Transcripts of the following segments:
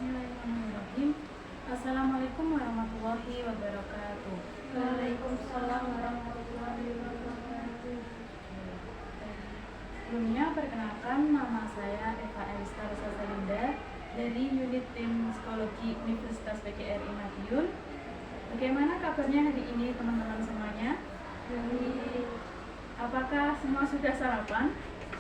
Bismillahirrahmanirrahim. Assalamualaikum warahmatullahi wabarakatuh. Waalaikumsalam warahmatullahi wabarakatuh. Sebelumnya perkenalkan, nama saya Eva Eliska Rosalinda dari unit tim psikologi Universitas PGRI Madiun. Bagaimana kabarnya hari ini teman-teman semuanya? Apakah semua sudah sarapan?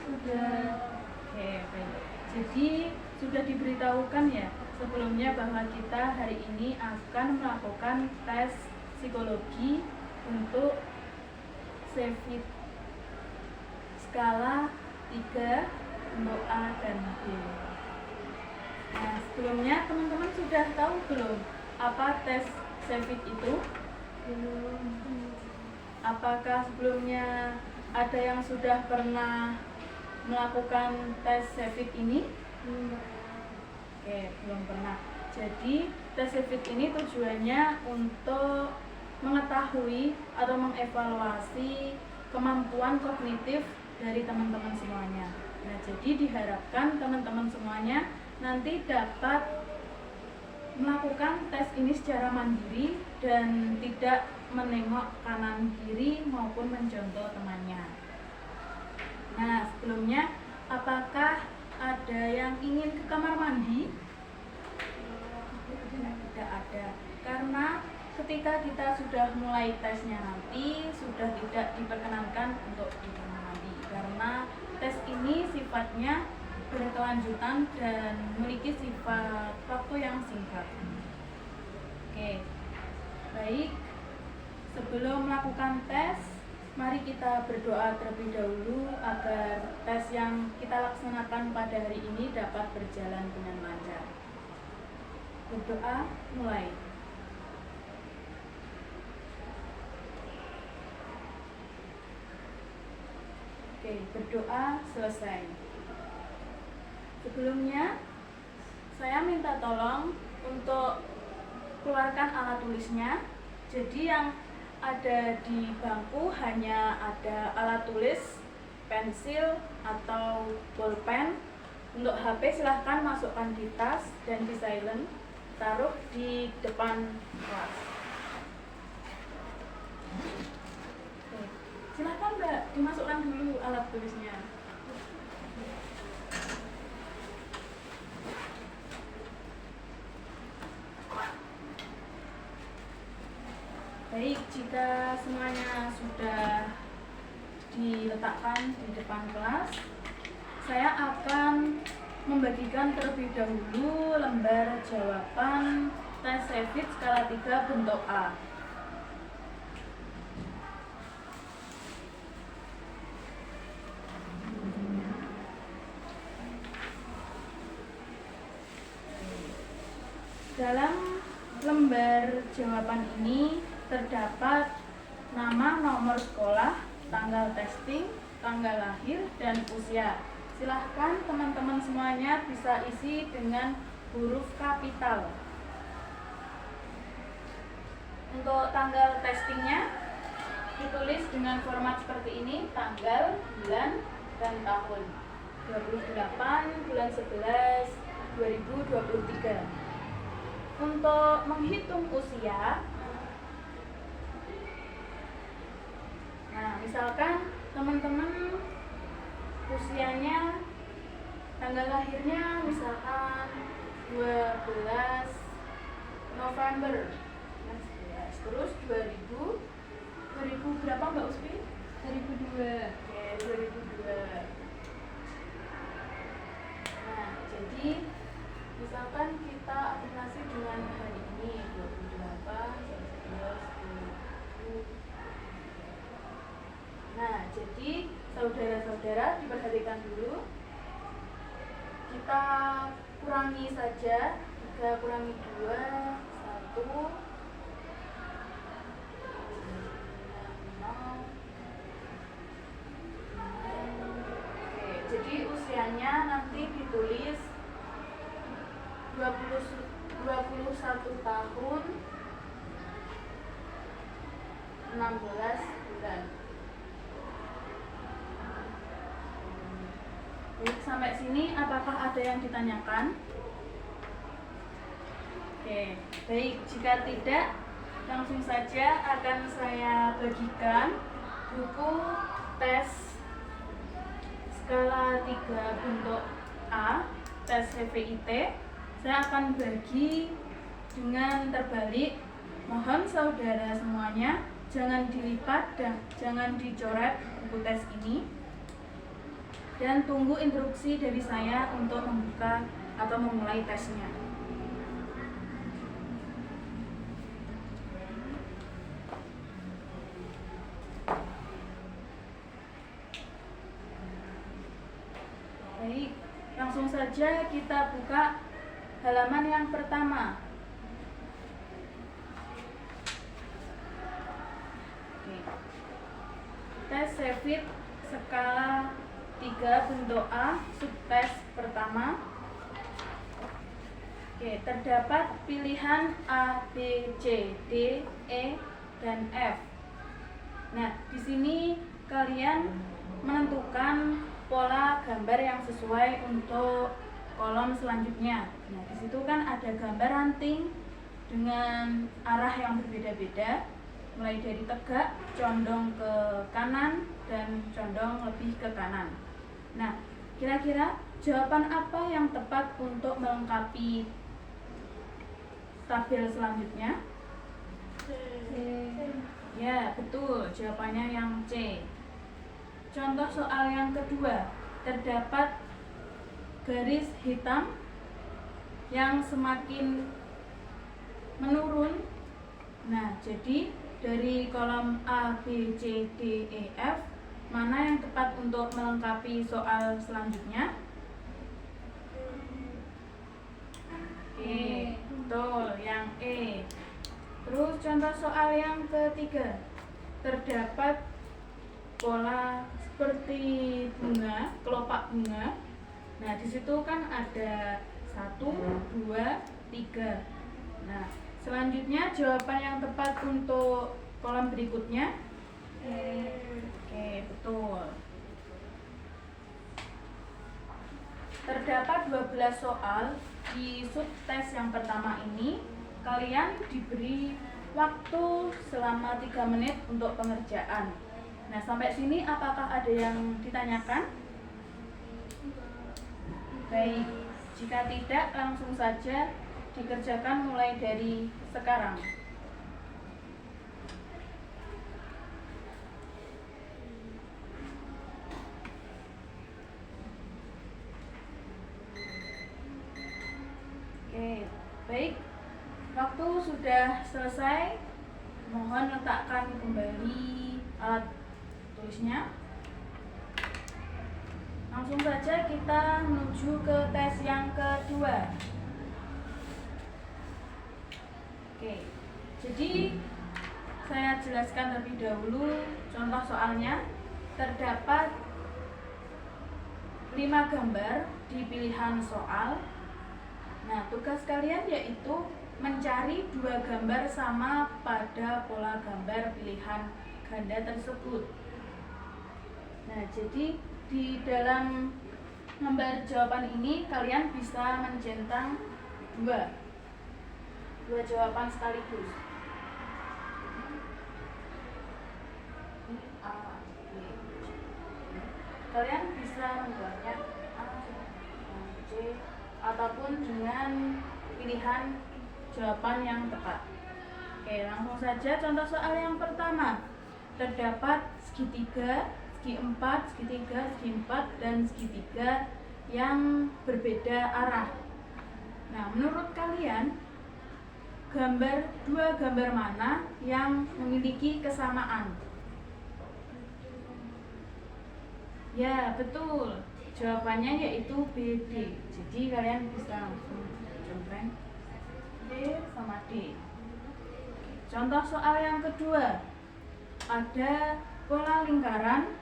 Sudah. Oke, baik. Jadi sudah diberitahukan ya sebelumnya bahwa kita hari ini akan melakukan tes psikologi untuk CEVIT skala 3 untuk A dan B. Nah, sebelumnya teman-teman sudah tahu belum apa tes CEVIT itu? Belum. Apakah sebelumnya ada yang sudah pernah melakukan tes CEVIT ini? Oke, belum pernah. Jadi tes CEVIT ini tujuannya untuk mengetahui atau mengevaluasi kemampuan kognitif dari teman-teman semuanya. Nah, jadi diharapkan teman-teman semuanya nanti dapat melakukan tes ini secara mandiri dan tidak menengok kanan kiri maupun mencontoh temannya. Nah, sebelumnya apakah ada yang ingin ke kamar mandi? Tidak ada, karena ketika kita sudah mulai tesnya nanti sudah tidak diperkenankan untuk di kamar mandi karena tes ini sifatnya berkelanjutan dan memiliki sifat waktu yang singkat. Oke, baik. Sebelum melakukan tes, mari kita berdoa terlebih dahulu agar tes yang kita laksanakan pada hari ini dapat berjalan dengan lancar. Berdoa mulai. Oke, berdoa selesai. Sebelumnya, saya minta tolong untuk keluarkan alat tulisnya. Jadi yang ada di bangku hanya ada alat tulis, pensil, atau bolpen. Untuk HP silahkan masukkan di tas dan di silent, taruh di depan kelas. Oke. Silahkan Mbak, dimasukkan dulu alat tulisnya. Baik, jika semuanya sudah diletakkan di depan kelas, saya akan membagikan terlebih dahulu lembar jawaban tes CEVIT skala 3 bentuk A. Dalam lembar jawaban ini terdapat nama, nomor sekolah, tanggal testing, tanggal lahir, dan usia. Silahkan teman-teman semuanya bisa isi dengan huruf kapital. Untuk tanggal testingnya ditulis dengan format seperti ini: tanggal, bulan, dan tahun. 28 bulan 11 2023. Untuk menghitung usia, nah, misalkan teman-teman usianya, tanggal lahirnya misalkan 12 November 11, terus 2000 berapa Mbak Uspi? 2002. Oke, 2002. Nah, jadi misalkan kita aplikasi dengan hari ini 28 11 2000. Nah, jadi saudara-saudara diperhatikan dulu. Kita kurangi saja, 3 kurangi 2, 1, 0. Oke, jadi usianya nanti ditulis 21 tahun 16 bulan. Baik, sampai sini apakah ada yang ditanyakan? Oke, baik. Jika tidak, langsung saja akan saya bagikan buku tes skala 3 bentuk A, tes HVIT. Saya akan bagi dengan terbalik. Mohon saudara semuanya jangan dilipat dan jangan dicoret buku tes ini. Dan tunggu instruksi dari saya untuk membuka atau memulai tesnya. Baik, langsung saja kita buka halaman yang pertama. Oke. Tes Sheffield skala 3 bentuk A, subtes pertama. Oke, terdapat pilihan A, B, C, D, E, dan F. Nah, di sini kalian menentukan pola gambar yang sesuai untuk kolom selanjutnya. Nah, di situ kan ada gambar ranting dengan arah yang berbeda-beda, mulai dari tegak, condong ke kanan, dan condong lebih ke kanan. Nah, kira-kira jawaban apa yang tepat untuk melengkapi tabel selanjutnya? Ya, betul. Jawabannya yang C. Contoh soal yang kedua, terdapat garis hitam yang semakin menurun. Nah, jadi dari kolom A, B, C, D, E, F, mana yang tepat untuk melengkapi soal selanjutnya? Oke, betul, yang E. Terus contoh soal yang ketiga, terdapat pola seperti bunga, kelopak bunga. Nah, di situ kan ada 1, 2, 3. Nah, selanjutnya jawaban yang tepat untuk kolom berikutnya. Oke, betul. Terdapat 12 soal di subtes yang pertama ini. Kalian diberi waktu selama 3 menit untuk pengerjaan. Nah, sampai sini apakah ada yang ditanyakan? Baik, jika tidak langsung saja dikerjakan mulai dari sekarang. Oke, baik. Waktu sudah selesai. Mohon letakkan kembali alat tulisnya. Langsung saja kita menuju ke tes yang kedua. Oke, jadi saya jelaskan terlebih dahulu contoh soalnya. Terdapat 5 gambar di pilihan soal. Nah, tugas kalian yaitu mencari 2 gambar sama pada pola gambar pilihan ganda tersebut. Nah, jadi di dalam lembar jawaban ini kalian bisa mencentang 2 jawaban sekaligus. A, B, C. Kalian bisa membuatnya A, C, ataupun dengan pilihan jawaban yang tepat. Oke, langsung saja contoh soal yang pertama. Terdapat segitiga, segi 4, segitiga, segi 4, dan segitiga yang berbeda arah. Nah, menurut kalian, 2 gambar mana yang memiliki kesamaan? Ya, betul. Jawabannya yaitu BD. Jadi kalian bisa langsung contoh B sama D. Contoh soal yang kedua. Ada pola lingkaran.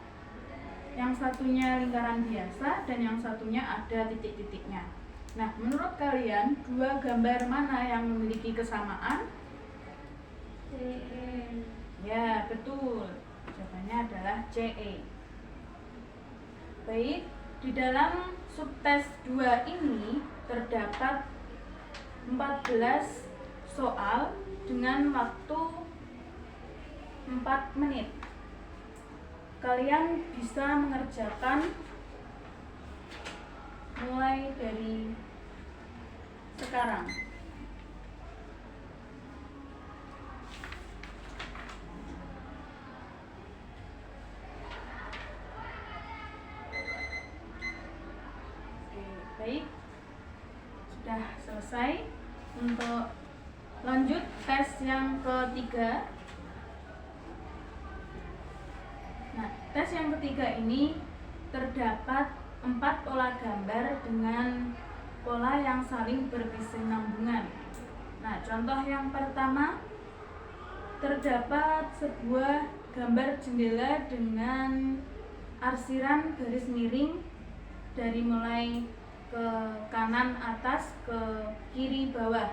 Yang satunya lingkaran biasa dan yang satunya ada titik-titiknya. Nah, menurut kalian 2 gambar mana yang memiliki kesamaan? CE. Ya, betul. Jawabannya adalah CE. Baik, di dalam subtes 2 ini terdapat 14 soal dengan waktu 4 menit. Kalian bisa mengerjakan mulai dari sekarang. Oke, baik. Sudah selesai. Untuk lanjut tes yang ketiga. Nah, tes yang ketiga ini terdapat 4 pola gambar dengan pola yang saling berkesinambungan. Nah, contoh yang pertama, terdapat sebuah gambar jendela dengan arsiran garis miring dari mulai ke kanan atas ke kiri bawah.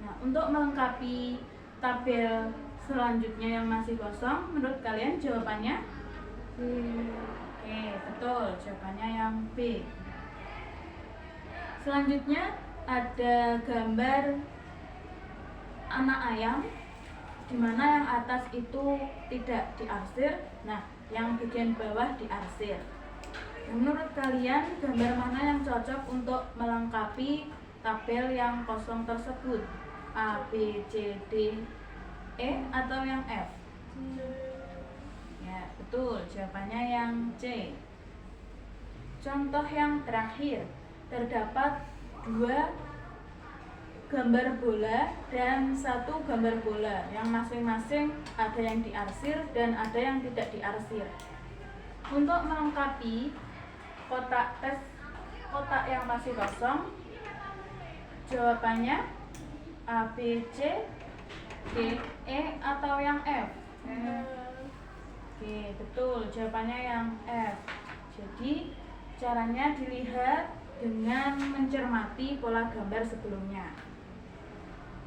Nah, untuk melengkapi tabel selanjutnya yang masih kosong, menurut kalian jawabannya? Oke, betul. Jawabannya yang B. Selanjutnya ada gambar anak ayam, di mana yang atas itu tidak diarsir, nah yang bagian bawah diarsir. Menurut kalian gambar mana yang cocok untuk melengkapi tabel yang kosong tersebut? A, B, C, D, E atau yang F? Ya, betul. Jawabannya yang C. Contoh yang terakhir, terdapat 2 gambar bola dan 1 gambar bola yang masing-masing ada yang diarsir dan ada yang tidak diarsir. Untuk melengkapi kotak yang masih kosong, jawabannya A, B, C, D, E atau yang F? Oke, betul. Jawabannya yang F. Jadi caranya dilihat dengan mencermati pola gambar sebelumnya.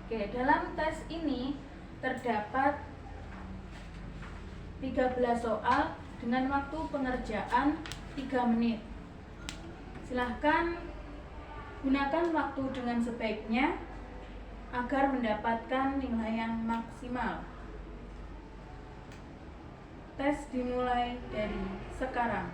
Oke, dalam tes ini terdapat 13 soal dengan waktu pengerjaan 3 menit. Silahkan gunakan waktu dengan sebaiknya agar mendapatkan nilai yang maksimal. Tes dimulai dari sekarang.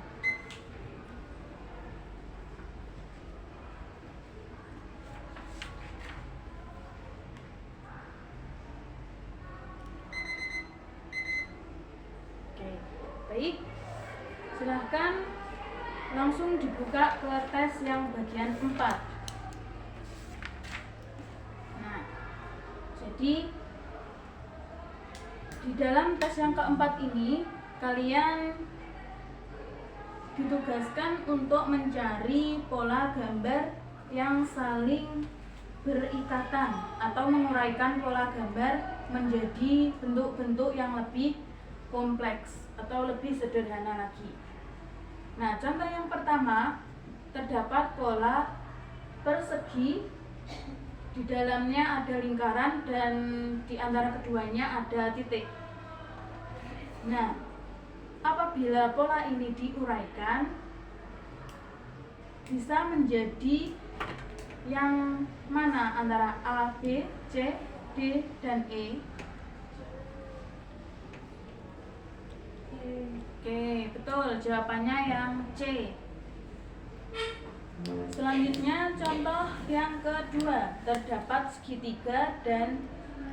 Oke, baik. Silahkan langsung dibuka ke tes yang bagian 4. Nah, jadi di dalam tes yang keempat ini kalian ditugaskan untuk mencari pola gambar yang saling berikatan atau menguraikan pola gambar menjadi bentuk-bentuk yang lebih kompleks atau lebih sederhana lagi. Nah, contoh yang pertama, terdapat pola persegi, di dalamnya ada lingkaran dan di antara keduanya ada titik. Nah, apabila pola ini diuraikan, bisa menjadi yang mana antara A, B, C, D, dan E? Oke, betul. Jawabannya yang C. Selanjutnya contoh yang kedua, terdapat segitiga dan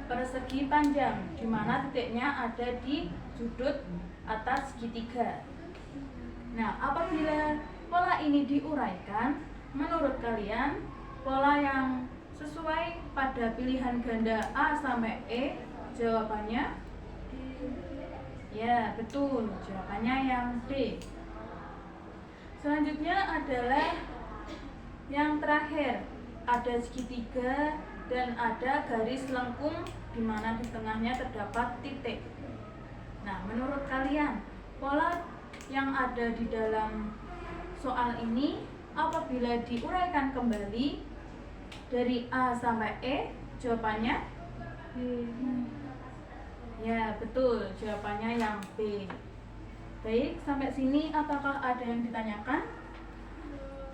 persegi panjang, di mana titiknya ada di sudut atas segitiga. Nah, apabila pola ini diuraikan, menurut kalian pola yang sesuai pada pilihan ganda A sampai E, jawabannya? Ya, betul. Jawabannya yang D. Selanjutnya adalah yang terakhir, ada segitiga dan ada garis lengkung di mana di tengahnya terdapat titik. Nah, menurut kalian pola yang ada di dalam soal ini apabila diuraikan kembali dari A sampai E, jawabannya? Ya, betul. Jawabannya yang B. Baik, sampai sini apakah ada yang ditanyakan?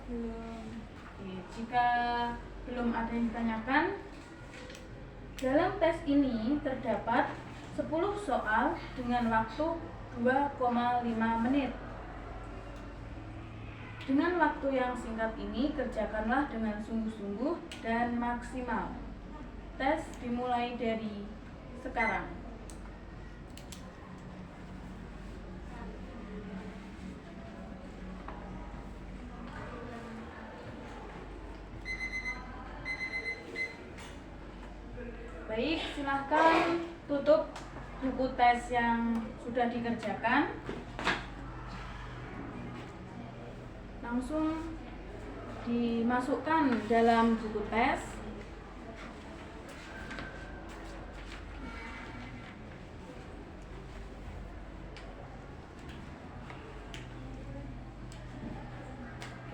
Oke, jika belum ada yang ditanyakan, Dalam tes ini terdapat 10 soal dengan waktu 2,5 menit. Dengan waktu yang singkat ini, kerjakanlah dengan sungguh-sungguh dan maksimal. Tes dimulai dari sekarang. Baik, silahkan tutup buku tes yang sudah dikerjakan. Langsung dimasukkan dalam buku tes.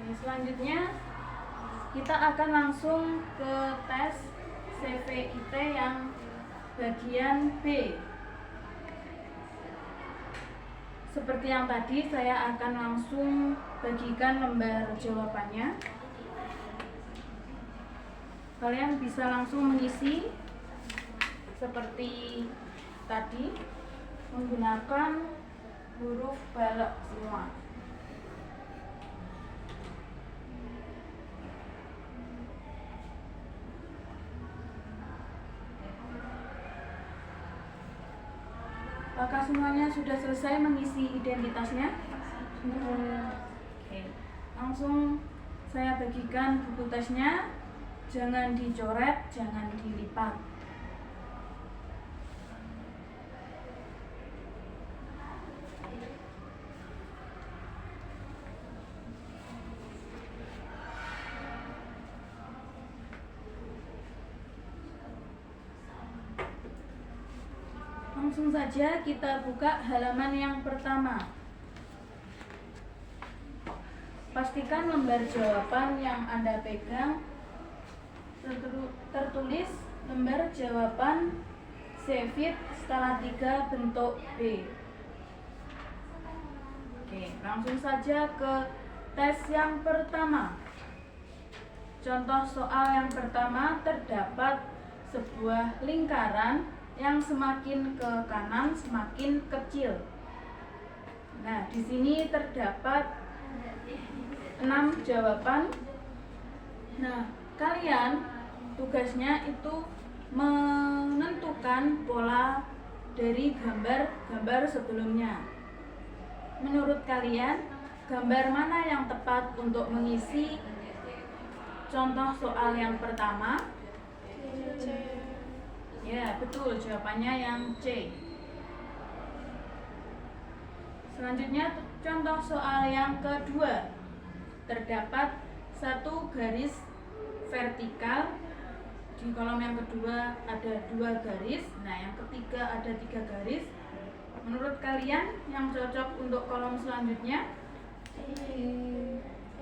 Oke, selanjutnya kita akan langsung ke tes CVIT yang bagian B. Seperti yang tadi, saya akan langsung bagikan lembar jawabannya. Kalian bisa langsung mengisi seperti tadi menggunakan huruf balok semua. Apakah semuanya sudah selesai mengisi identitasnya? Oke, langsung saya bagikan buku tesnya. Jangan dicoret, jangan dilipat. Langsung saja kita buka halaman yang pertama. Pastikan lembar jawaban yang Anda pegang tertulis lembar jawaban CVIT skala 3 bentuk B. Oke, langsung saja ke tes yang pertama. Contoh soal yang pertama, terdapat sebuah lingkaran yang semakin ke kanan semakin kecil. Nah, di sini terdapat 6 jawaban. Nah, kalian tugasnya itu menentukan pola dari gambar-gambar sebelumnya. Menurut kalian, gambar mana yang tepat untuk mengisi contoh soal yang pertama? Ya, betul, jawabannya yang C. Selanjutnya, contoh soal yang kedua. Terdapat satu garis vertikal. Di kolom yang kedua ada 2 garis. Nah, yang ketiga ada 3 garis. Menurut kalian yang cocok untuk kolom selanjutnya?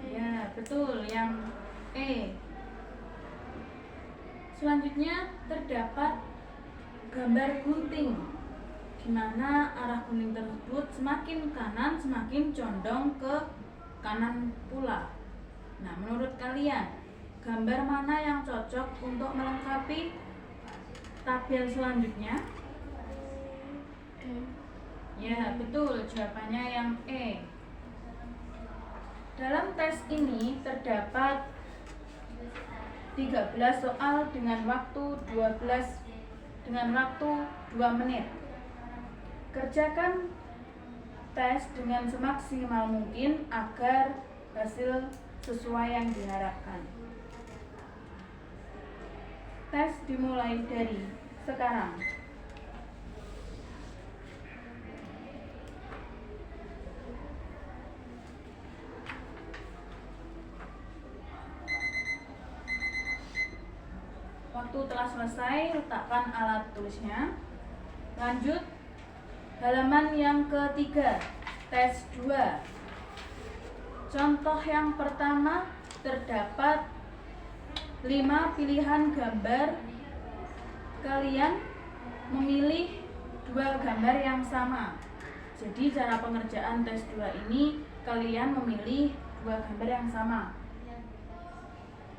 Ya, betul, yang E. Selanjutnya terdapat gambar gunting, di mana arah gunting tersebut semakin kanan semakin condong ke kanan pula. Nah, menurut kalian gambar mana yang cocok untuk melengkapi tabel selanjutnya? Ya, betul, jawabannya yang E. Dalam tes ini terdapat 13 soal dengan waktu 2 menit. Kerjakan tes dengan semaksimal mungkin agar hasil sesuai yang diharapkan. Tes dimulai dari sekarang. Waktu telah selesai, letakkan alat tulisnya. Lanjut, halaman yang ketiga, tes 2. Contoh yang pertama, terdapat 5 pilihan gambar. Kalian memilih 2 gambar yang sama. Jadi cara pengerjaan tes 2 ini, kalian memilih 2 gambar yang sama.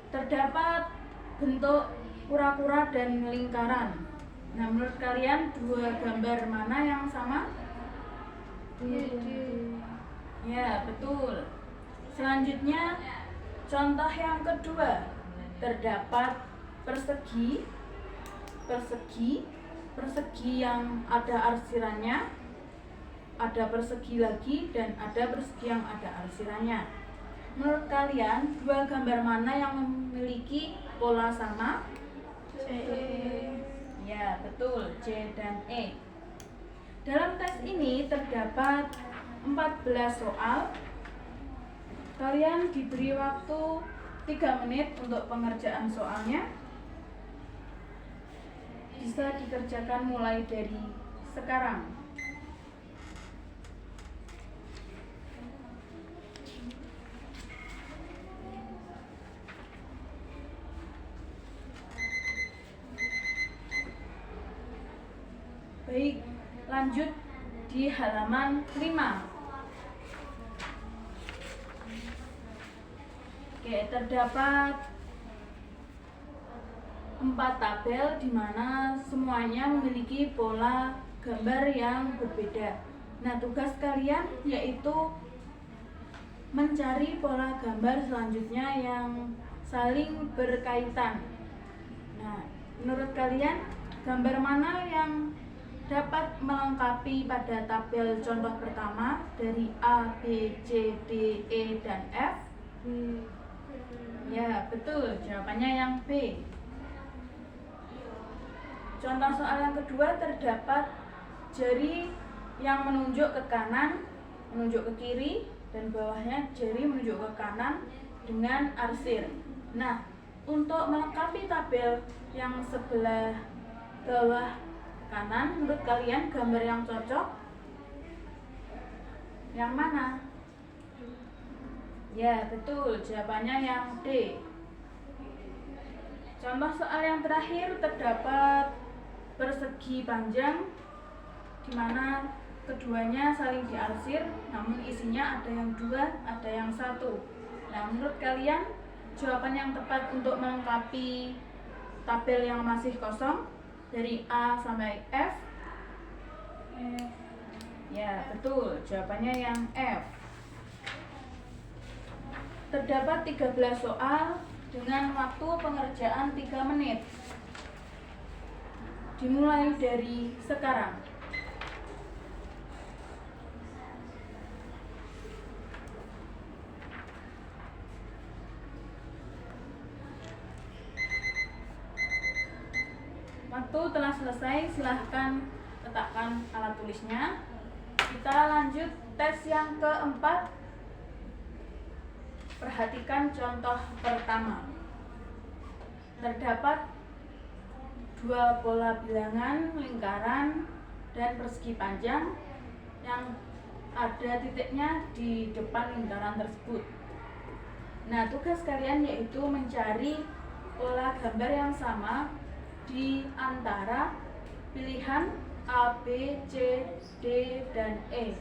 Terdapat bentuk kura-kura dan lingkaran. Nah, menurut kalian dua gambar mana yang sama? Ya, betul. Selanjutnya, contoh yang kedua, terdapat persegi, persegi yang ada arsirannya, ada persegi lagi, dan ada persegi yang ada arsirannya. Menurut kalian, dua gambar mana yang memiliki pola sama? C. Ya, betul, C dan E. Dalam tes ini terdapat 14 soal. Kalian diberi waktu 3 menit untuk pengerjaan soalnya. Bisa dikerjakan mulai dari sekarang. Baik, lanjut di halaman 5. Oke, terdapat 4 tabel di mana semuanya memiliki pola gambar yang berbeda. Nah, tugas kalian yaitu mencari pola gambar selanjutnya yang saling berkaitan. Nah, menurut kalian gambar mana yang dapat melengkapi pada tabel contoh pertama dari A, B, C, D, E, dan F? Ya, betul. Jawabannya yang B. Contoh soal yang kedua terdapat jari yang menunjuk ke kanan, menunjuk ke kiri, dan bawahnya jari menunjuk ke kanan dengan arsir. Nah, untuk melengkapi tabel yang sebelah bawah kanan, menurut kalian gambar yang cocok yang mana? Ya, betul. Jawabannya yang D. Contoh soal yang terakhir terdapat persegi panjang di mana keduanya saling diarsir, namun isinya ada yang 2, ada yang 1. Nah, menurut kalian jawaban yang tepat untuk melengkapi tabel yang masih kosong dari A sampai F? Ya, betul. Jawabannya yang F. Terdapat 13 soal dengan waktu pengerjaan 3 menit. Dimulai dari sekarang. Waktu telah selesai, silahkan letakkan alat tulisnya. Kita lanjut tes yang keempat. Perhatikan contoh pertama. Terdapat 2 pola bilangan, lingkaran, dan persegi panjang yang ada titiknya di depan lingkaran tersebut. Nah, tugas kalian yaitu mencari pola gambar yang sama di antara pilihan A, B, C, D, dan E.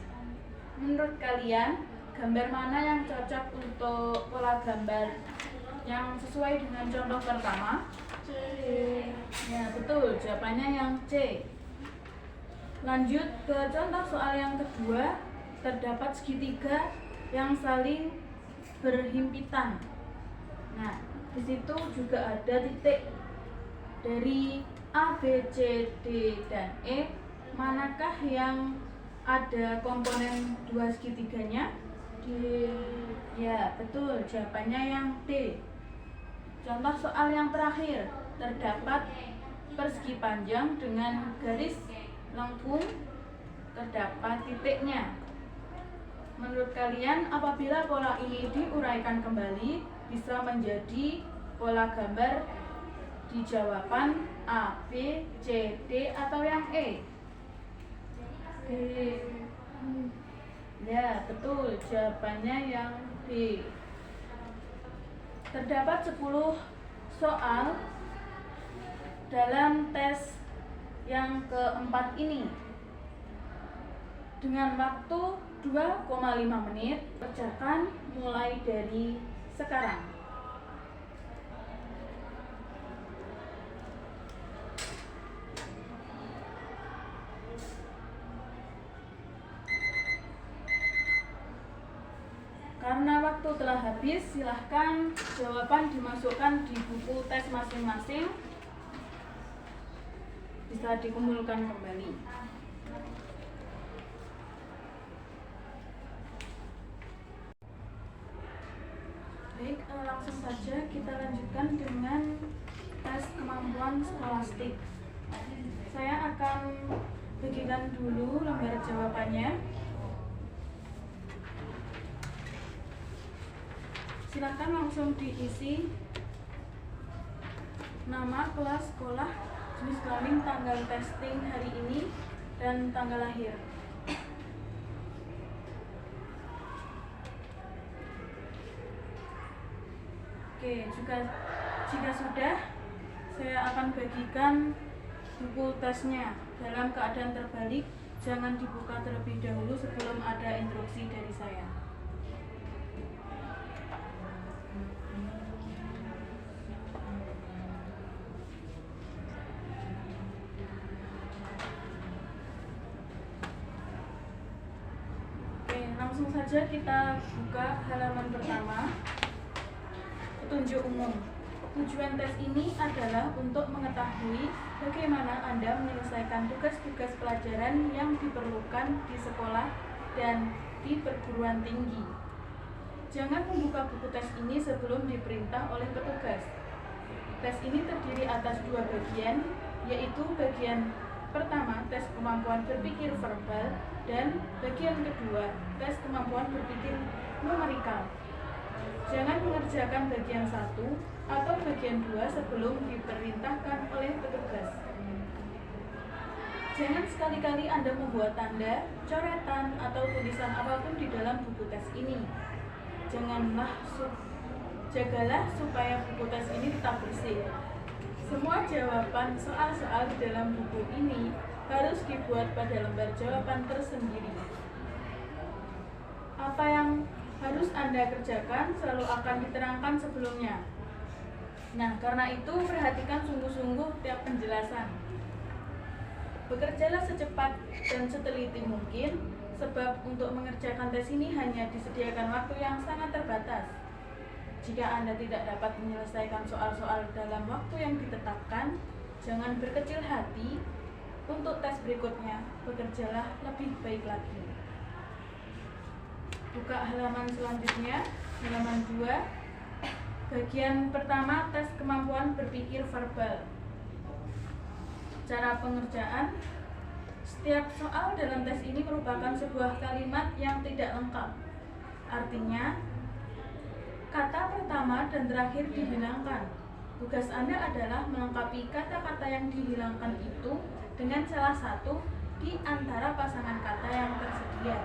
Menurut kalian, gambar mana yang cocok untuk pola gambar yang sesuai dengan contoh pertama? C. Ya, betul. Jawabannya yang C. Lanjut ke contoh soal yang kedua. Terdapat segitiga yang saling berhimpitan. Nah, di situ juga ada titik dari A, B, C, D, dan E. Manakah yang ada komponen 2 segitiganya? D. Ya, betul. Jawabannya yang D. Contoh soal yang terakhir. Terdapat persegi panjang dengan garis lengkung, terdapat titiknya. Menurut kalian, apabila pola ini diuraikan kembali, bisa menjadi pola gambar di jawaban A, B, C, D, atau yang E? D. Ya, betul. Jawabannya yang D. Terdapat 10 soal dalam tes yang keempat ini. Dengan waktu 2,5 menit, kerjakan mulai dari sekarang. telah habis, silahkan jawaban dimasukkan di buku tes masing-masing. Bisa dikumpulkan kembali. Baik, langsung saja kita lanjutkan dengan tes kemampuan skolastik. Saya akan bagikan dulu lembar jawabannya. Silakan langsung diisi nama, kelas, sekolah, jenis kelamin, tanggal testing hari ini, dan tanggal lahir. Oke, jika sudah, saya akan bagikan buku tesnya. Dalam keadaan terbalik, jangan dibuka terlebih dahulu sebelum ada instruksi dari saya. Oke, langsung saja kita buka halaman pertama. Petunjuk umum. Tujuan tes ini adalah untuk mengetahui bagaimana Anda menyelesaikan tugas-tugas pelajaran yang diperlukan di sekolah dan di perguruan tinggi. Jangan membuka buku tes ini sebelum diperintah oleh petugas. Tes ini terdiri atas 2 bagian, yaitu bagian pertama, tes kemampuan berpikir verbal, dan bagian kedua, tes kemampuan berpikir numerikal. Jangan mengerjakan bagian 1 atau bagian 2 sebelum diperintahkan oleh petugas. Jangan sekali-kali Anda membuat tanda, coretan, atau tulisan apapun di dalam buku tes ini. Jagalah supaya buku tes ini tetap bersih. Semua jawaban soal-soal di dalam buku ini harus dibuat pada lembar jawaban tersendiri. Apa yang harus Anda kerjakan selalu akan diterangkan sebelumnya. Nah, karena itu perhatikan sungguh-sungguh tiap penjelasan. Bekerjalah secepat dan seteliti mungkin, sebab untuk mengerjakan tes ini hanya disediakan waktu yang sangat terbatas. Jika Anda tidak dapat menyelesaikan soal-soal dalam waktu yang ditetapkan, jangan berkecil hati. Untuk tes berikutnya, bekerjalah lebih baik lagi. Buka halaman selanjutnya, halaman 2. Bagian pertama, tes kemampuan berpikir verbal. Cara pengerjaan. Setiap soal dalam tes ini merupakan sebuah kalimat yang tidak lengkap. Artinya, kata pertama dan terakhir dihilangkan. Tugas Anda adalah melengkapi kata-kata yang dihilangkan itu dengan salah satu di antara pasangan kata yang tersedia.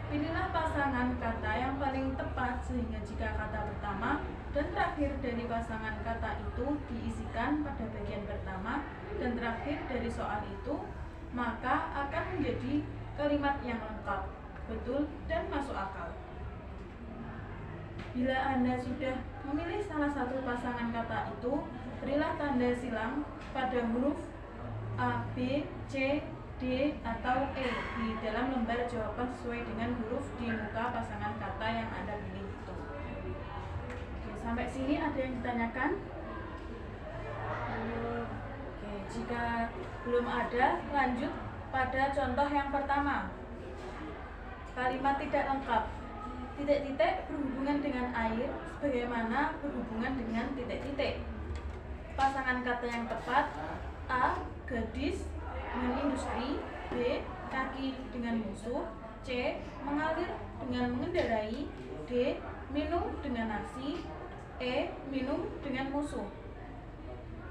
Pilihlah pasangan kata yang paling tepat sehingga jika kata pertama dan terakhir dari pasangan kata itu diisikan pada bagian pertama dan terakhir dari soal itu, maka akan menjadi kalimat yang lengkap, betul, dan masuk akal. Bila Anda sudah memilih salah satu pasangan kata itu, berilah tanda silang pada huruf A, B, C, D, atau E di dalam lembar jawaban sesuai dengan huruf di muka pasangan kata yang Anda pilih itu. Oke, sampai sini ada yang ditanyakan? Oke, jika belum ada, lanjut pada contoh yang pertama. Kalimat tidak lengkap. Titik-titik berhubungan dengan air sebagaimana berhubungan dengan titik-titik. Pasangan kata yang tepat: A, gadis dengan industri, B, kaki dengan musuh, C, mengalir dengan mengendarai, D, minum dengan nasi, E, minum dengan musuh.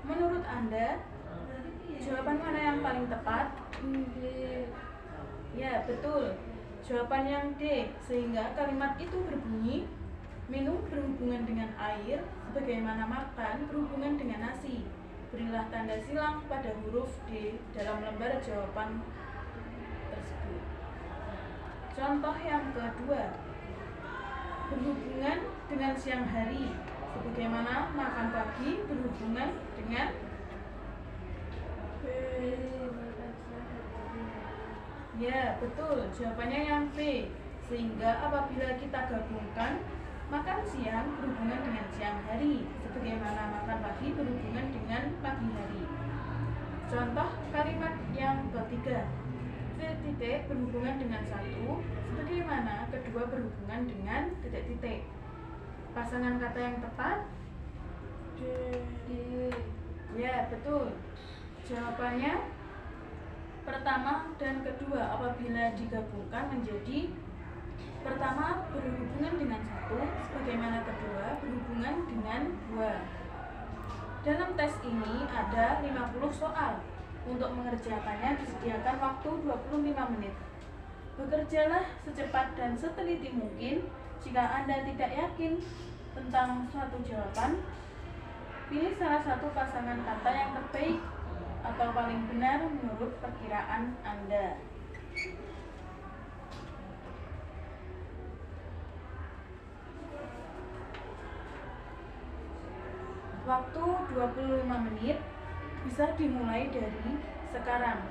Menurut Anda, jawaban mana yang paling tepat? D. Ya, betul. Jawaban yang D, sehingga kalimat itu berbunyi: minum berhubungan dengan air, sebagaimana makan berhubungan dengan nasi. Berilah tanda silang pada huruf D dalam lembar jawaban tersebut. Contoh yang kedua, berhubungan dengan siang hari, sebagaimana makan pagi berhubungan dengan B. Ya, betul. Jawabannya yang B. Sehingga apabila kita gabungkan, Makan siang berhubungan dengan siang hari, sebagaimana makan pagi berhubungan dengan pagi hari. Contoh kalimat yang ketiga, titik berhubungan dengan satu, sebagaimana kedua berhubungan dengan titik-titik. Pasangan kata yang tepat? D. Ya, betul. Jawabannya pertama dan kedua apabila digabungkan menjadi pertama berhubungan dengan satu, sebagaimana kedua berhubungan dengan dua. Dalam tes ini ada 50 soal. Untuk mengerjakannya disediakan waktu 25 menit. Bekerjalah secepat dan seteliti mungkin. Jika Anda tidak yakin tentang suatu jawaban, pilih salah satu pasangan kata yang terbaik atau paling benar menurut perkiraan Anda. Waktu 25 menit bisa dimulai dari sekarang.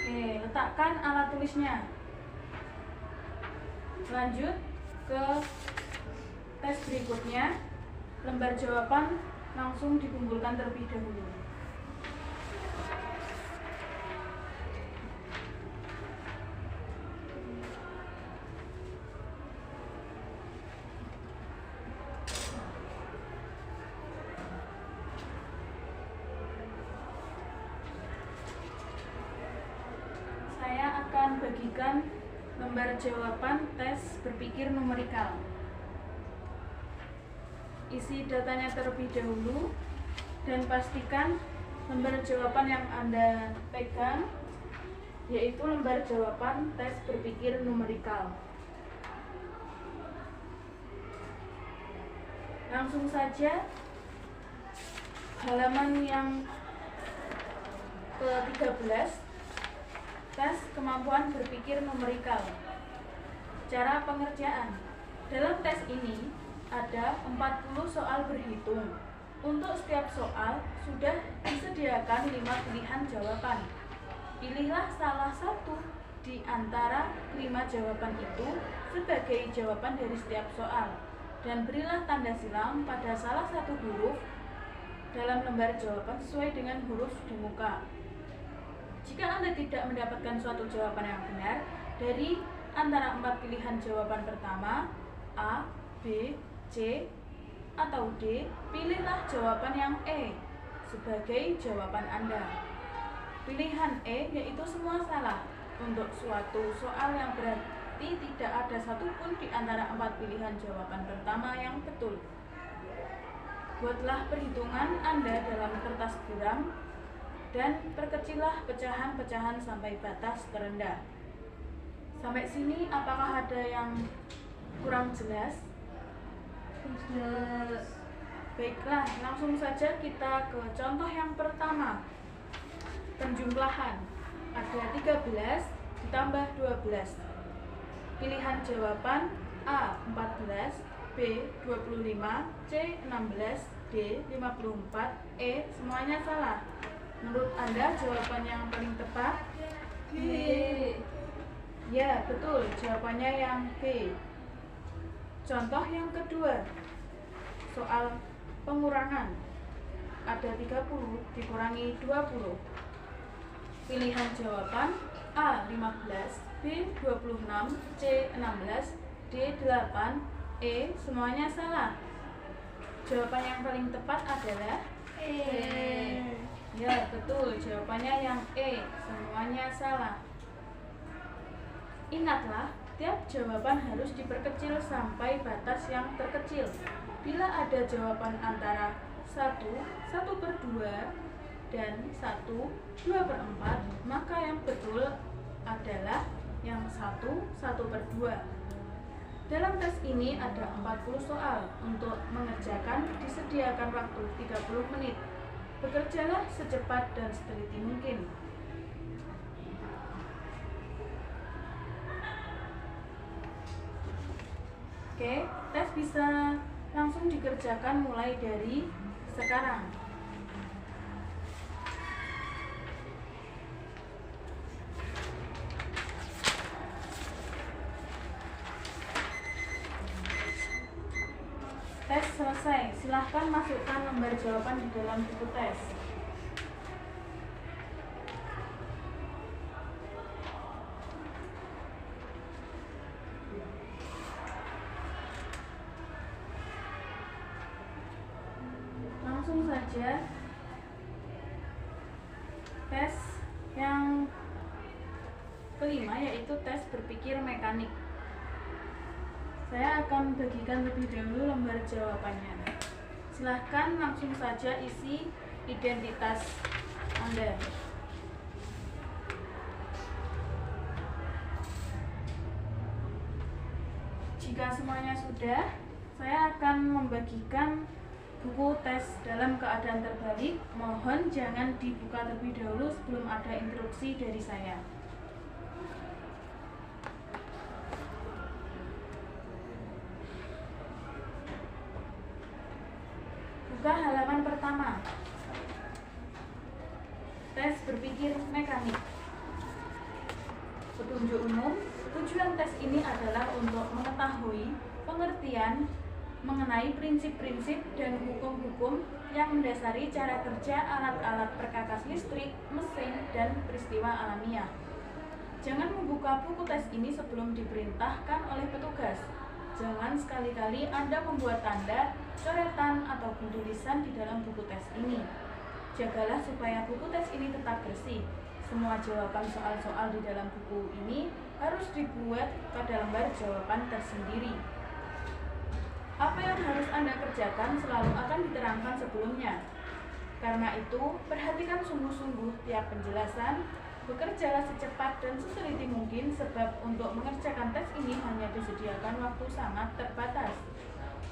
Oke, letakkan alat tulisnya. Lanjut ke tes berikutnya. Lembar jawaban langsung dikumpulkan terlebih dahulu. Saya akan bagikan lembar jawaban tes berpikir numerikal. Isi datanya terlebih dahulu dan pastikan lembar jawaban yang Anda pegang yaitu lembar jawaban tes berpikir numerikal. Langsung saja halaman yang ke-13, tes kemampuan berpikir numerikal. Cara pengerjaan. Dalam tes ini ada 40 soal berhitung. Untuk setiap soal sudah disediakan 5 pilihan jawaban. Pilihlah salah satu di antara 5 jawaban itu sebagai jawaban dari setiap soal dan berilah tanda silang pada salah satu huruf dalam lembar jawaban sesuai dengan huruf di muka. Jika Anda tidak mendapatkan suatu jawaban yang benar dari antara 4 pilihan jawaban pertama, A, B, C, atau D, pilihlah jawaban yang E sebagai jawaban Anda. Pilihan E yaitu semua salah. Untuk suatu soal yang berarti tidak ada satupun di antara 4 pilihan jawaban pertama yang betul. Buatlah perhitungan Anda dalam kertas buram dan perkecillah pecahan-pecahan sampai batas terendah. Sampai sini apakah ada yang kurang jelas? Jelas. Baiklah, langsung saja kita ke contoh yang pertama. Penjumlahan. Ada 13 ditambah 12. Pilihan jawaban A 14, B 25, C 16, D 54, E semuanya salah. Menurut Anda jawaban yang paling tepat? B. Ya, betul. Jawabannya yang B. Contoh yang kedua. Soal pengurangan. Ada 30 dikurangi 20. Pilihan jawaban A 15, B 26, C 16, D 8, E semuanya salah. Jawaban yang paling tepat adalah E. Ya, betul. Jawabannya yang E. Semuanya salah. Ingatlah, tiap jawaban harus diperkecil sampai batas yang terkecil. Bila ada jawaban antara 1/2 dan 1/2/4, maka yang betul adalah yang 1/2. Dalam tes ini ada 40 soal. Untuk mengerjakan disediakan waktu 30 menit. Bekerjalah secepat dan seteliti mungkin. Oke, tes bisa langsung dikerjakan mulai dari sekarang. Tes selesai. Silahkan masukkan lembar jawaban di dalam buku tes. Langsung saja tes yang kelima, yaitu tes berpikir mekanik. Saya akan bagikan lebih dahulu lembar jawabannya. Silahkan langsung saja isi identitas Anda. Jika semuanya sudah, saya akan membagikan buku tes dalam keadaan terbalik. Mohon jangan dibuka terlebih dahulu sebelum ada instruksi dari saya. Buka halaman pertama. Tes berpikir mekanik. Petunjuk umum. Tujuan tes ini adalah untuk mengetahui pengertian mengenai prinsip-prinsip dan hukum-hukum yang mendasari cara kerja alat-alat perkakas listrik, mesin, dan peristiwa alamiah. Jangan membuka buku tes ini sebelum diperintahkan oleh petugas. Jangan sekali-kali Anda membuat tanda, coretan, ataupun tulisan di dalam buku tes ini. Jagalah supaya buku tes ini tetap bersih. Semua jawaban soal-soal di dalam buku ini harus dibuat pada lembar jawaban tersendiri. Apa yang harus Anda kerjakan selalu akan diterangkan sebelumnya. Karena itu, perhatikan sungguh-sungguh tiap penjelasan. Bekerjalah secepat dan seteliti mungkin, sebab untuk mengerjakan tes ini hanya disediakan waktu sangat terbatas.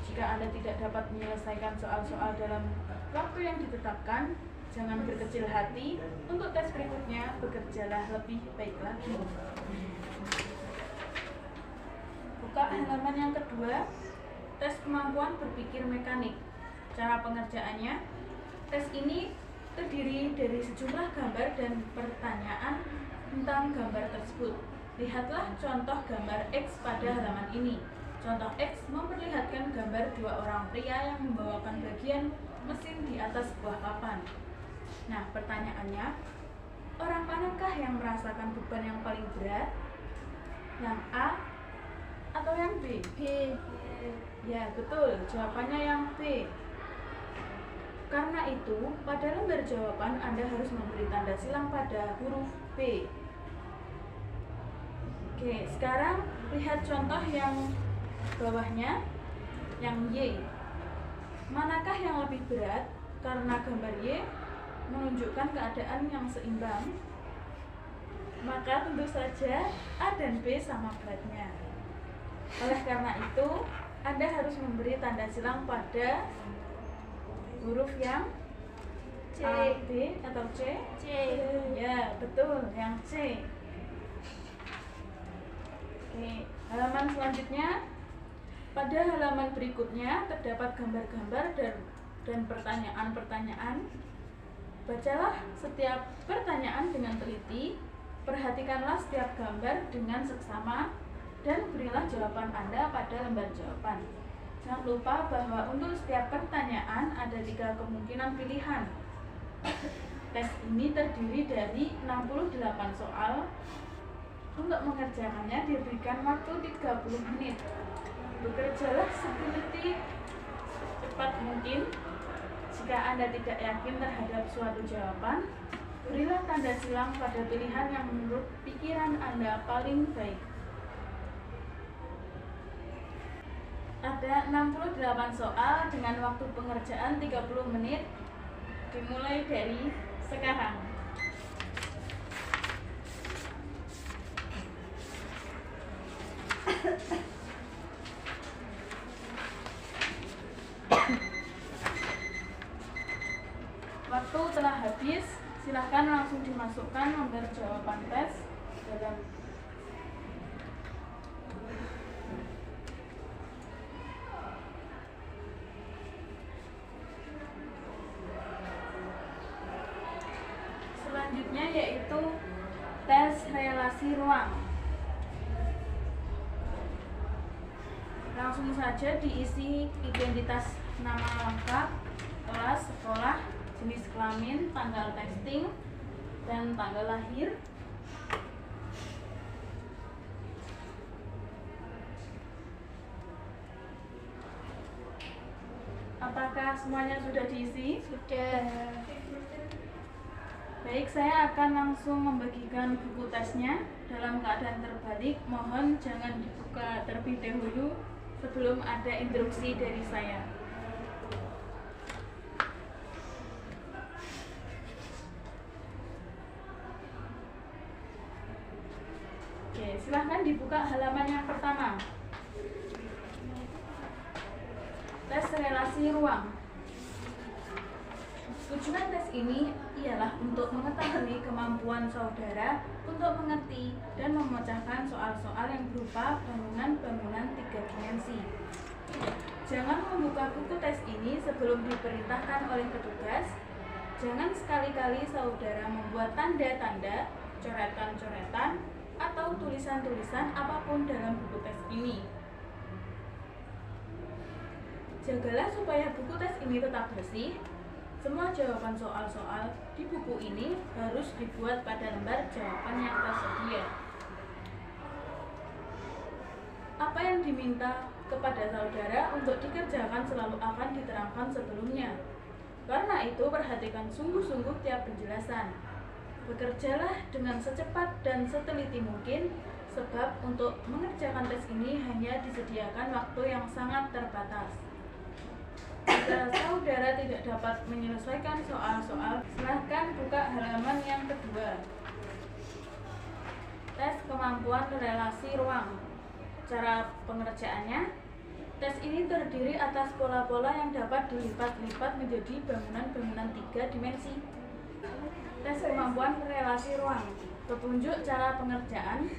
Jika Anda tidak dapat menyelesaikan soal-soal dalam waktu yang ditetapkan, jangan berkecil hati. Untuk tes berikutnya, bekerjalah lebih baik lagi. Buka halaman yang kedua. Tes kemampuan berpikir mekanik. Cara pengerjaannya, tes ini terdiri dari sejumlah gambar dan pertanyaan tentang gambar tersebut. Lihatlah contoh gambar X pada halaman ini. Contoh X memperlihatkan gambar dua orang pria yang membawakan bagian mesin di atas sebuah papan. Nah, pertanyaannya, orang manakah yang merasakan beban yang paling berat? Yang A atau yang B? B. Ya, betul. Jawabannya yang B. Karena itu, pada lembar jawaban Anda harus memberi tanda silang pada huruf B. Oke, sekarang lihat contoh yang bawahnya, yang Y. Manakah yang lebih berat? Karena gambar Y menunjukkan keadaan yang seimbang, maka tentu saja A dan B sama beratnya. Oleh karena itu, Anda harus memberi tanda silang pada huruf yang C. A, B, atau C? C. Ya, betul, yang C. Oke, halaman selanjutnya. Pada halaman berikutnya terdapat gambar-gambar dan pertanyaan-pertanyaan. Bacalah setiap pertanyaan dengan teliti, perhatikanlah setiap gambar dengan seksama, dan berilah jawaban Anda pada lembar jawaban. Jangan lupa bahwa untuk setiap pertanyaan ada 3 kemungkinan pilihan. Tes ini terdiri dari 68 soal. Untuk mengerjakannya diberikan waktu 30 menit. Bekerjalah seteliti cepat mungkin. Jika Anda tidak yakin terhadap suatu jawaban, berilah tanda silang pada pilihan yang menurut pikiran Anda paling baik. Ada 68 soal dengan waktu pengerjaan 30 menit, dimulai dari sekarang. Waktu telah habis, silahkan langsung dimasukkan lembar jawaban tes dalam selanjutnya yaitu tes relasi ruang. Langsung saja diisi identitas nama lengkap, kelas, sekolah, jenis kelamin, tanggal testing, dan tanggal lahir. Apakah semuanya sudah diisi? Sudah. Baik, saya akan langsung membagikan buku tesnya dalam keadaan terbalik. Mohon jangan dibuka terlebih dahulu sebelum ada instruksi dari saya. Oke, silahkan dibuka halaman yang pertama. Tes relasi ruang. Tujuan tes ini ialah untuk mengetahui kemampuan saudara untuk mengerti dan memecahkan soal-soal yang berupa bangunan-bangunan 3 dimensi. Jangan membuka buku tes ini sebelum diperintahkan oleh petugas. Jangan sekali-kali saudara membuat tanda-tanda, coretan-coretan, atau tulisan-tulisan apapun dalam buku tes ini. Jagalah supaya buku tes ini tetap bersih. Semua jawaban soal-soal di buku ini harus dibuat pada lembar jawaban yang tersedia. Apa yang diminta kepada saudara untuk dikerjakan selalu akan diterangkan sebelumnya. Karena itu, perhatikan sungguh-sungguh tiap penjelasan. Bekerjalah dengan secepat dan seteliti mungkin, sebab untuk mengerjakan tes ini hanya disediakan waktu yang sangat terbatas. Jika saudara tidak dapat menyelesaikan soal-soal, silahkan buka halaman yang kedua. Tes kemampuan relasi ruang. Cara pengerjaannya, tes ini terdiri atas pola-pola yang dapat dilipat-lipat menjadi bangunan-bangunan 3 dimensi. Tes kemampuan relasi ruang. Petunjuk cara pengerjaan.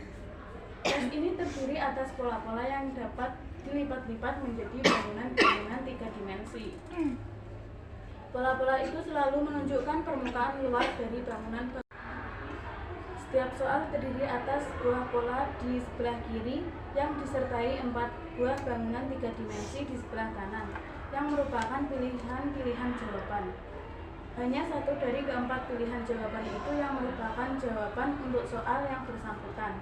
Tes ini terdiri atas pola-pola yang dapat dilipat-lipat menjadi bangunan-bangunan 3 dimensi. Pola-pola itu selalu menunjukkan permukaan luar dari bangunan. Setiap soal terdiri atas buah pola di sebelah kiri yang disertai 4 buah bangunan 3 dimensi di sebelah kanan, yang merupakan pilihan-pilihan jawaban. Hanya satu dari keempat pilihan jawaban itu yang merupakan jawaban untuk soal yang bersangkutan.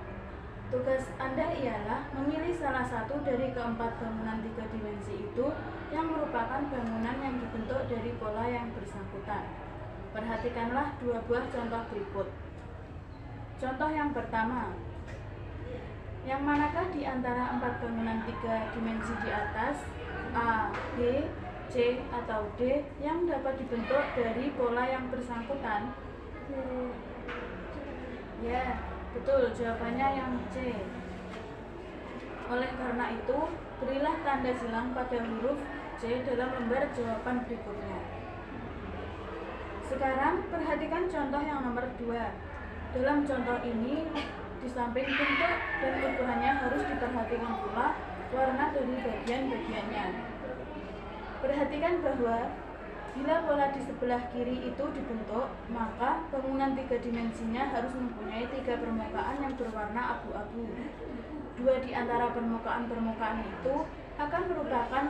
Tugas Anda ialah memilih salah satu dari keempat bangunan 3 dimensi itu yang merupakan bangunan yang dibentuk dari pola yang bersangkutan. Perhatikanlah 2 buah contoh berikut. Contoh yang pertama, yang manakah di antara 4 bangunan 3 dimensi di atas, A, B, C, atau D, yang dapat dibentuk dari pola yang bersangkutan? Ya, betul, jawabannya yang C. Oleh karena itu, berilah tanda silang pada huruf C dalam lembar jawaban berikutnya. Sekarang, perhatikan contoh yang nomor 2. Dalam contoh ini, di samping bentuk dan ukurannya harus diperhatikan pula warna dari bagian-bagiannya. Perhatikan bahwa bila pola di sebelah kiri itu dibentuk, maka bangunan 3 dimensinya harus mempunyai 3 permukaan yang berwarna abu-abu. 2 di antara permukaan-permukaan itu akan merupakan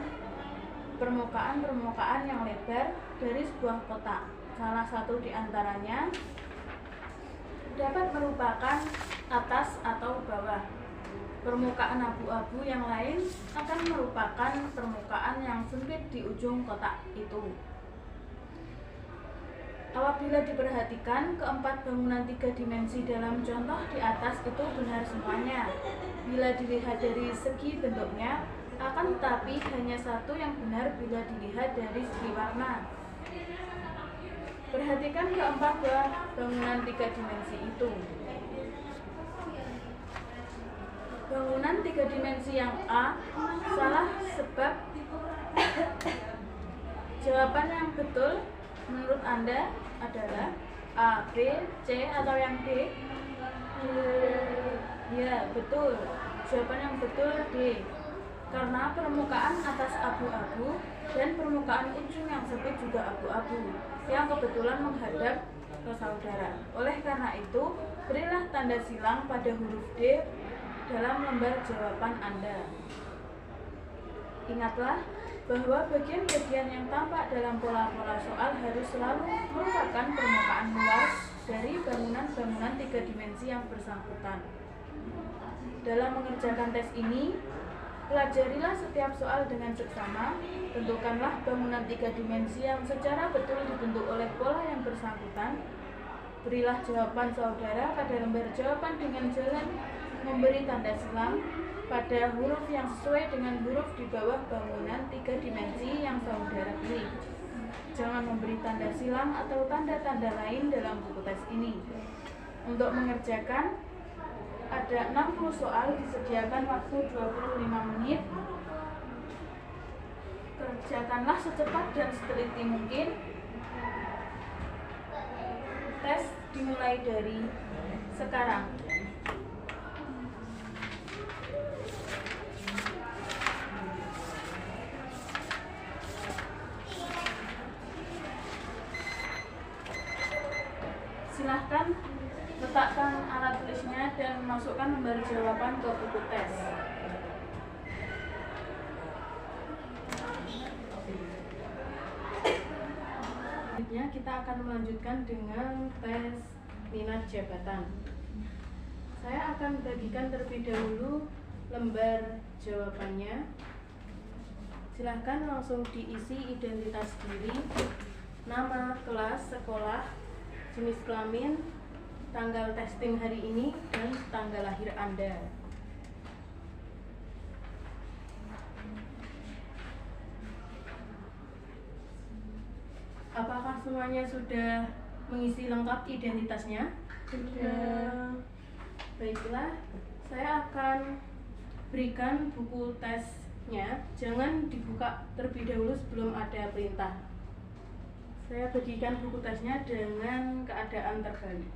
permukaan-permukaan yang lebar dari sebuah kotak. Salah satu di antaranya dapat merupakan atas atau bawah. Permukaan abu-abu yang lain akan merupakan permukaan yang sempit di ujung kotak itu. Apabila diperhatikan, keempat bangunan 3 dimensi dalam contoh di atas itu benar semuanya. Bila dilihat dari segi bentuknya, akan tetapi hanya satu yang benar bila dilihat dari segi warna. Perhatikan keempat buah bangunan 3 dimensi itu. Bangunan 3 dimensi yang A salah sebab jawaban yang betul menurut Anda adalah A, B, C, atau yang D? Ya, betul. Jawaban yang betul D. Karena permukaan atas abu-abu dan permukaan ujung yang sempit juga abu-abu, yang kebetulan menghadap ke saudara. Oleh karena itu, berilah tanda silang pada huruf D dalam lembar jawaban Anda. Ingatlah bahwa bagian-bagian yang tampak dalam pola-pola soal harus selalu merupakan permukaan luar dari bangunan-bangunan 3 dimensi yang bersangkutan. Dalam mengerjakan tes ini, pelajarilah setiap soal dengan seksama, tentukanlah bangunan 3 dimensi yang secara betul dibentuk oleh pola yang bersangkutan. Berilah jawaban saudara pada lembar jawaban dengan jalan memberi tanda silang pada huruf yang sesuai dengan huruf di bawah bangunan 3 dimensi yang saudara pilih. Jangan memberi tanda silang atau tanda-tanda lain dalam buku tes ini. Untuk mengerjakan, ada 60 soal, disediakan waktu 25 menit. Kerjakanlah secepat dan seteliti mungkin. Tes dimulai dari sekarang. Silahkan letakkan alat tulisnya dan masukkan lembar jawaban ke buku tes. Selanjutnya kita akan melanjutkan dengan tes minat jabatan. Saya akan bagikan terlebih dahulu lembar jawabannya. Silahkan langsung diisi identitas diri, nama, kelas, sekolah, jenis kelamin, tanggal testing hari ini, dan tanggal lahir Anda. Apakah semuanya sudah mengisi lengkap identitasnya? Sudah. Baiklah, saya akan berikan buku tesnya. Jangan dibuka terlebih dahulu sebelum ada perintah. Saya bagikan buku tesnya dengan keadaan terbalik.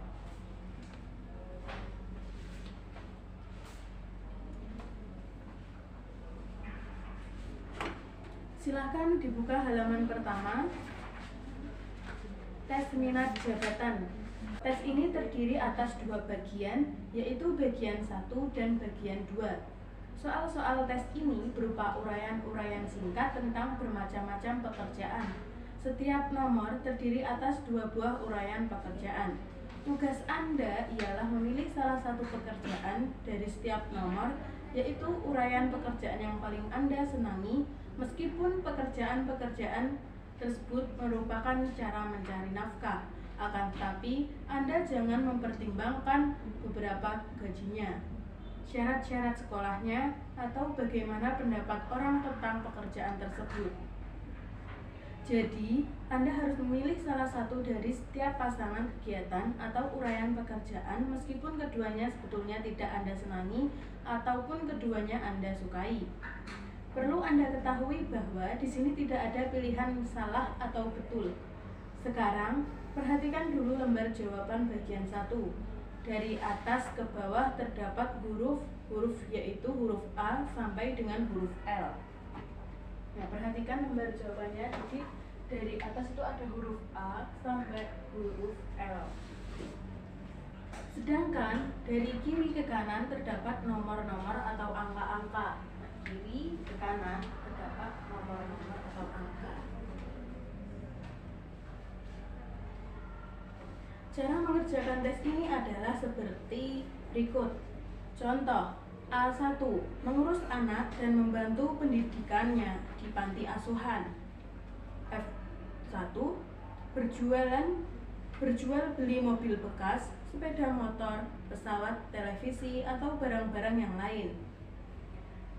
Silahkan dibuka halaman pertama. Tes minat jabatan. Tes ini terdiri atas 2 bagian, yaitu bagian 1 dan bagian 2. Soal-soal tes ini berupa uraian-uraian singkat tentang bermacam-macam pekerjaan. Setiap nomor terdiri atas 2 buah uraian pekerjaan. Tugas Anda ialah memilih salah satu pekerjaan dari setiap nomor, yaitu uraian pekerjaan yang paling Anda senangi, meskipun pekerjaan-pekerjaan tersebut merupakan cara mencari nafkah. Akan tetapi, Anda jangan mempertimbangkan beberapa gajinya, syarat-syarat sekolahnya, atau bagaimana pendapat orang tentang pekerjaan tersebut. Jadi, Anda harus memilih salah satu dari setiap pasangan kegiatan atau uraian pekerjaan meskipun keduanya sebetulnya tidak Anda senangi ataupun keduanya Anda sukai. Perlu Anda ketahui bahwa di sini tidak ada pilihan salah atau betul. Sekarang, perhatikan dulu lembar jawaban bagian 1. Dari atas ke bawah terdapat huruf yaitu huruf A sampai dengan huruf L. Nah, perhatikan lembar jawabannya. Jadi dari atas itu ada huruf A sampai huruf L. Sedangkan dari kiri ke kanan terdapat nomor-nomor atau angka-angka. Kiri ke kanan terdapat nomor-nomor atau angka. Cara mengerjakan tes ini adalah seperti berikut. Contoh, A1, mengurus anak dan membantu pendidikannya di panti asuhan. F1, berjual beli mobil bekas, sepeda motor, pesawat, televisi, atau barang-barang yang lain.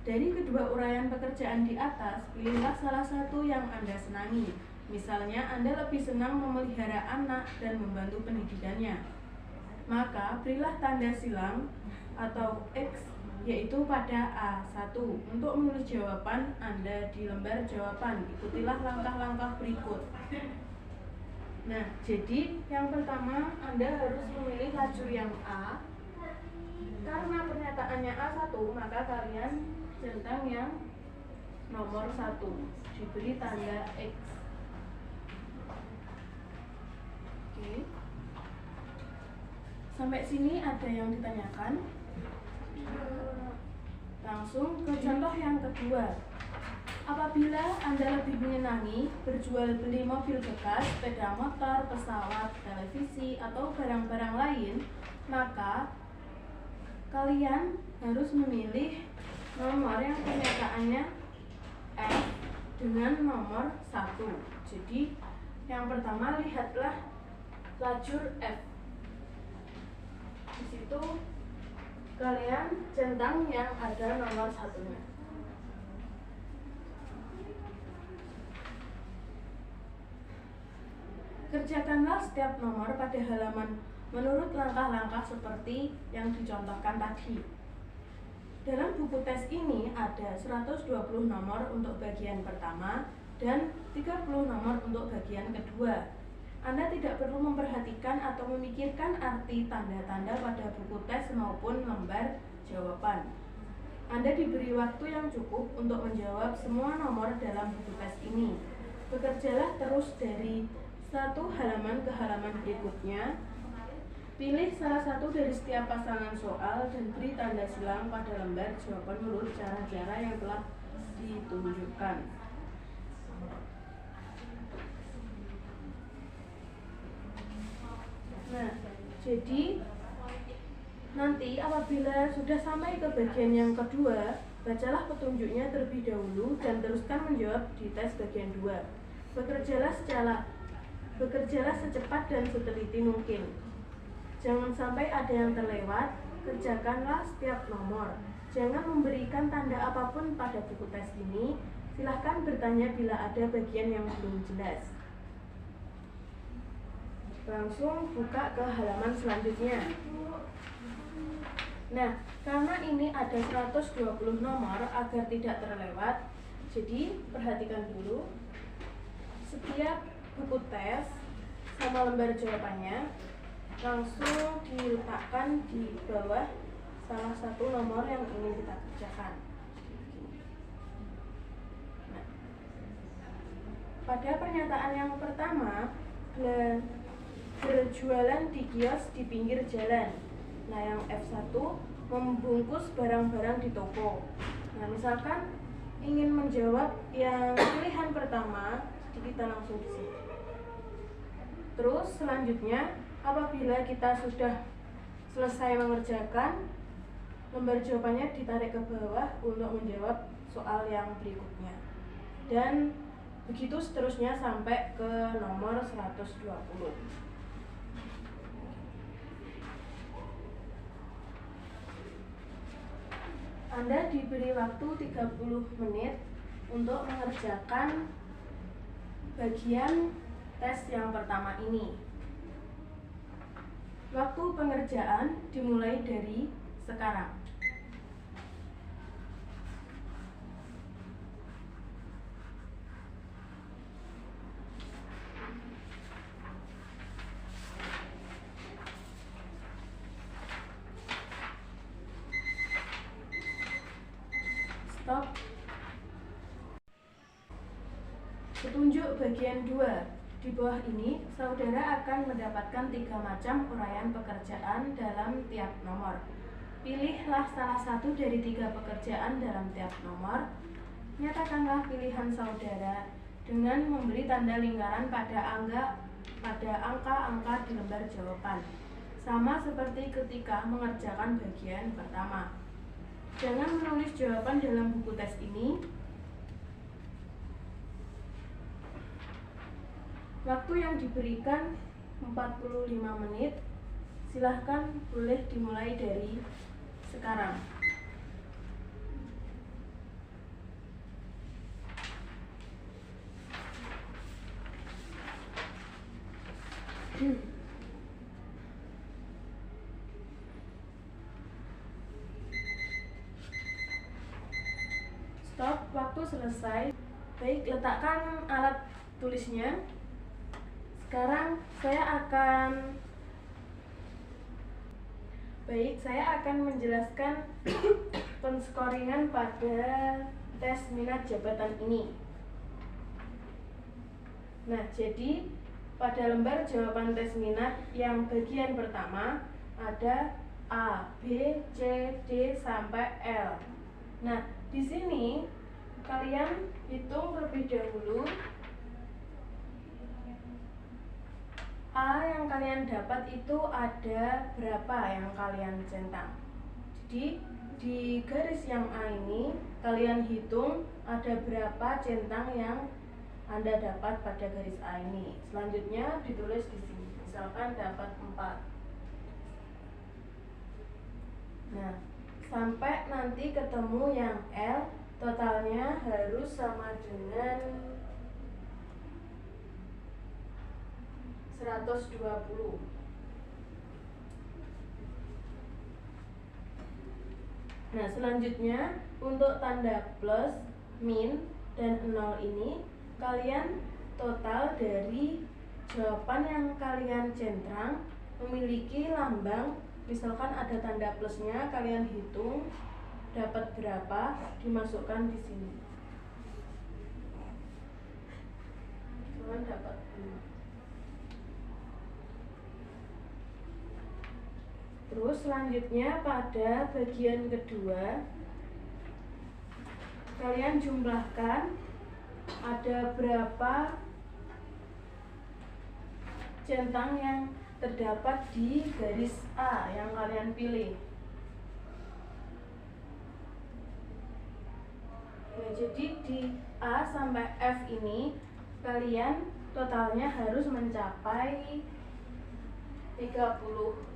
Dari kedua uraian pekerjaan di atas, pilihlah salah satu yang Anda senangi. Misalnya, Anda lebih senang memelihara anak dan membantu pendidikannya. Maka, berilah tanda silang atau X, yaitu pada A1. Untuk menulis jawaban Anda di lembar jawaban, ikutilah langkah-langkah berikut. Nah, jadi yang pertama Anda harus memilih lajur yang A. Karena pernyataannya A1, maka kalian centang yang nomor 1, diberi tanda X. Oke. Sampai sini ada yang ditanyakan? Langsung ke contoh yang kedua. Apabila Anda lebih menyenangi berjual beli mobil bekas, sepeda motor, pesawat, televisi, atau barang-barang lain, maka kalian harus memilih nomor yang penyataannya F dengan nomor 1. Jadi yang pertama, lihatlah lajur F. Di situ kalian centang yang ada nomor 1-nya. Kerjakanlah setiap nomor pada halaman menurut langkah-langkah seperti yang dicontohkan tadi. Dalam buku tes ini ada 120 nomor untuk bagian pertama dan 30 nomor untuk bagian kedua. Anda tidak perlu memperhatikan atau memikirkan arti tanda-tanda pada buku tes maupun lembar jawaban. Anda diberi waktu yang cukup untuk menjawab semua nomor dalam buku tes ini. Bekerjalah terus dari satu halaman ke halaman berikutnya. Pilih salah satu dari setiap pasangan soal dan beri tanda silang pada lembar jawaban menurut cara-cara yang telah ditunjukkan. Nah, jadi nanti apabila sudah sampai ke bagian yang kedua, bacalah petunjuknya terlebih dahulu dan teruskan menjawab di tes bagian 2. Bekerjalah secepat dan seteliti mungkin. Jangan sampai ada yang terlewat. Kerjakanlah setiap nomor. Jangan memberikan tanda apapun pada buku tes ini. Silahkan bertanya bila ada bagian yang belum jelas. Langsung buka ke halaman selanjutnya. Nah, karena ini ada 120 nomor agar tidak terlewat, jadi perhatikan dulu. Setiap buku tes sama lembar jawabannya langsung diletakkan di bawah salah satu nomor yang ingin kita kerjakan. Nah, pada pernyataan yang pertama, berjualan di kios di pinggir jalan. Nah, yang F1 membungkus barang-barang di toko. Nah, misalkan ingin menjawab yang pilihan pertama, kita langsung di sini. Terus selanjutnya, apabila kita sudah selesai mengerjakan, lembar jawabannya ditarik ke bawah untuk menjawab soal yang berikutnya. Dan begitu seterusnya sampai ke nomor 120. Anda diberi waktu 30 menit untuk mengerjakan bagian tes yang pertama ini. Waktu pengerjaan dimulai dari sekarang. Stop. Petunjuk bagian 2. Di bawah ini, saudara akan mendapatkan 3 macam uraian pekerjaan dalam tiap nomor. Pilihlah salah satu dari 3 pekerjaan dalam tiap nomor. Nyatakanlah pilihan saudara dengan memberi tanda lingkaran pada angka-angka di lembar jawaban. Sama seperti ketika mengerjakan bagian pertama. Jangan menulis jawaban dalam buku tes ini. Waktu yang diberikan 45 menit. Silahkan boleh dimulai dari sekarang. Stop, waktu selesai. Baik, letakkan alat tulisnya. Sekarang saya akan menjelaskan penskoringan pada tes minat jabatan ini. Nah, jadi pada lembar jawaban tes minat yang bagian pertama, ada A, B, C, D sampai L. Nah, di sini kalian hitung terlebih dahulu A yang kalian dapat itu ada berapa yang kalian centang. Jadi di garis yang A ini kalian hitung ada berapa centang yang Anda dapat pada garis A ini. Selanjutnya ditulis di sini. Misalkan dapat 4. Nah, sampai nanti ketemu yang L, totalnya harus sama dengan 120. Nah, selanjutnya untuk tanda plus, min, dan 0 ini kalian total dari jawaban yang kalian centang memiliki lambang. Misalkan ada tanda plusnya, kalian hitung dapat berapa, dimasukkan di sini. Kalian dapat 5. Terus selanjutnya pada bagian kedua kalian jumlahkan ada berapa centang yang terdapat di garis A yang kalian pilih. Nah, jadi di A sampai F ini kalian totalnya harus mencapai 30.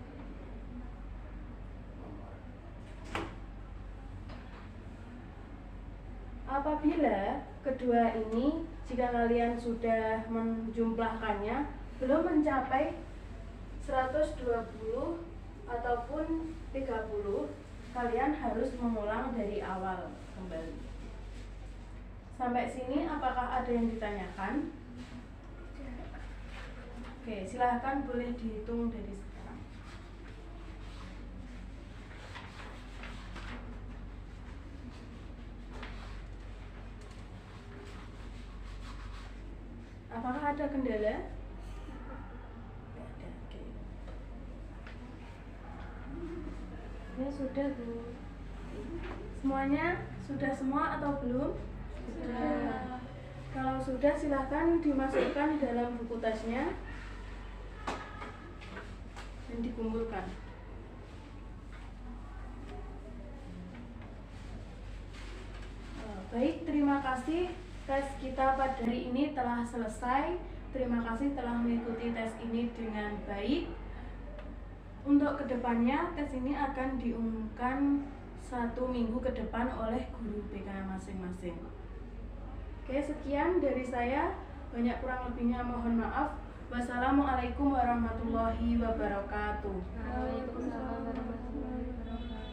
Apabila kedua ini, jika kalian sudah menjumlahkannya belum mencapai 120 ataupun 30, kalian harus mengulang dari awal kembali. Sampai sini apakah ada yang ditanyakan? Oke, silahkan boleh dihitung dari sekarang. Apakah ada kendala? Tidak ada, oke. Ya sudah Bu. Semuanya sudah semua atau belum? Sudah. Kalau sudah silahkan dimasukkan dalam buku tesnya dan dikumpulkan. Baik, terima kasih. Tes kita pada hari ini telah selesai. Terima kasih telah mengikuti tes ini dengan baik. Untuk kedepannya, tes ini akan diumumkan 1 minggu ke depan oleh guru BK masing-masing. Oke, sekian dari saya. Banyak kurang lebihnya mohon maaf. Wassalamualaikum warahmatullahi wabarakatuh. Waalaikumsalam warahmatullahi wabarakatuh.